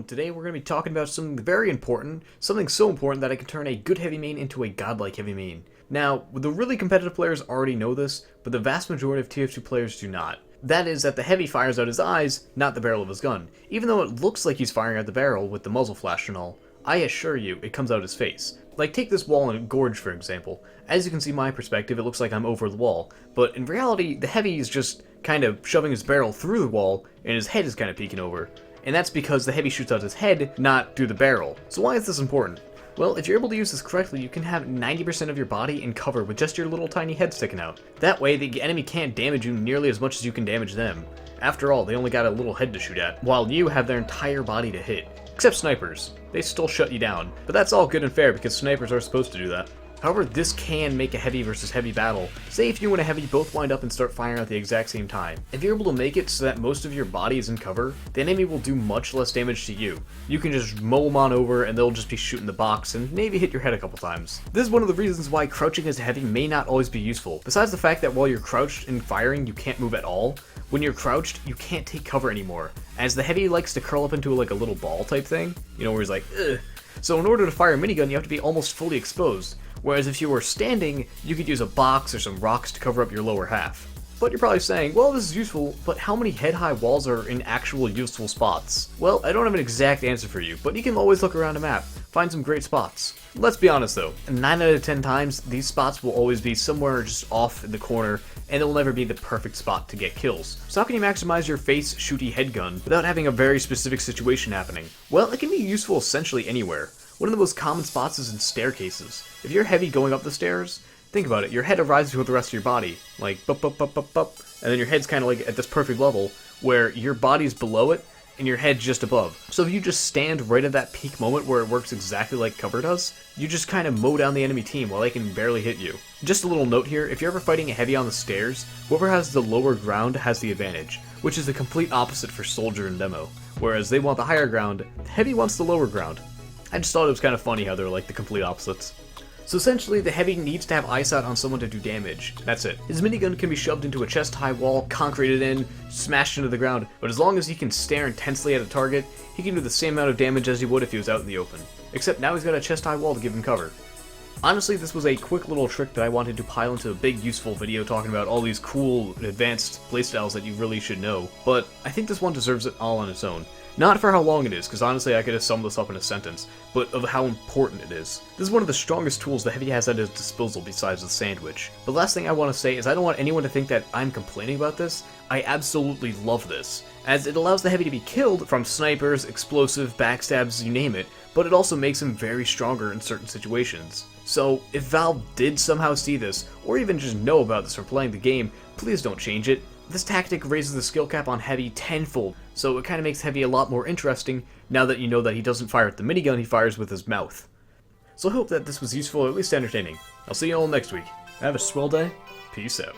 everyone, today we're going to be talking about something very important, something so important that I can turn a good heavy main into a godlike heavy main. Now, the really competitive players already know this, but the vast majority of TF2 players do not. That is that the heavy fires out his eyes, not the barrel of his gun. Even though it looks like he's firing at the barrel with the muzzle flash and all, I assure you it comes out his face. Like take this wall in a gorge for example. As you can see my perspective, it looks like I'm over the wall, but in reality the heavy is just kind of shoving his barrel through the wall and his head is kind of peeking over. And that's because the heavy shoots out his head, not through the barrel. So why is this important? Well, if you're able to use this correctly, you can have 90% of your body in cover with just your little tiny head sticking out. That way, the enemy can't damage you nearly as much as you can damage them. After all, they only got a little head to shoot at, while you have their entire body to hit. Except snipers. They still shut you down. But that's all good and fair because snipers are supposed to do that. However, this can make a heavy versus heavy battle. Say if you and a heavy both wind up and start firing at the exact same time. If you're able to make it so that most of your body is in cover, the enemy will do much less damage to you. You can just mow them on over and they'll just be shooting the box and maybe hit your head a couple times. This is one of the reasons why crouching as a heavy may not always be useful. Besides the fact that while you're crouched and firing, you can't move at all, when you're crouched, you can't take cover anymore, as the heavy likes to curl up into like a little ball type thing, you know, where he's like, ugh. So in order to fire a minigun, you have to be almost fully exposed. Whereas if you were standing, you could use a box or some rocks to cover up your lower half. But you're probably saying, well, this is useful, but how many head-high walls are in actual useful spots? Well, I don't have an exact answer for you, but you can always look around a map, find some great spots. Let's be honest though, 9 out of 10 times, these spots will always be somewhere just off in the corner, and it'll never be the perfect spot to get kills. So how can you maximize your face shooty head gun without having a very specific situation happening? Well, it can be useful essentially anywhere. One of the most common spots is in staircases. If you're heavy going up the stairs, think about it, your head arises with the rest of your body, like bup bup bup bup bup, and then your head's kind of like at this perfect level where your body's below it and your head's just above. So if you just stand right at that peak moment where it works exactly like cover does, you just kind of mow down the enemy team while they can barely hit you. Just a little note here, if you're ever fighting a heavy on the stairs, whoever has the lower ground has the advantage, which is the complete opposite for soldier and demo. Whereas they want the higher ground, the heavy wants the lower ground. I just thought it was kind of funny how they're like the complete opposites. So essentially, the heavy needs to have eyesight on someone to do damage. That's it. His minigun can be shoved into a chest-high wall, concreted in, smashed into the ground, but as long as he can stare intensely at a target, he can do the same amount of damage as he would if he was out in the open. Except now he's got a chest-high wall to give him cover. Honestly, this was a quick little trick that I wanted to pile into a big useful video talking about all these cool, advanced playstyles that you really should know, but I think this one deserves it all on its own. Not for how long it is, because honestly I could have summed this up in a sentence, but of how important it is. This is one of the strongest tools the heavy has at his disposal besides the sandwich. The last thing I want to say is I don't want anyone to think that I'm complaining about this. I absolutely love this, as it allows the heavy to be killed from snipers, explosive, backstabs, you name it, but it also makes him very stronger in certain situations. So if Valve did somehow see this, or even just know about this from playing the game, please don't change it. This tactic raises the skill cap on Heavy tenfold, so it kind of makes Heavy a lot more interesting now that you know that he doesn't fire with the minigun, he fires with his mouth. So I hope that this was useful, or at least entertaining. I'll see you all next week. Have a swell day. Peace out.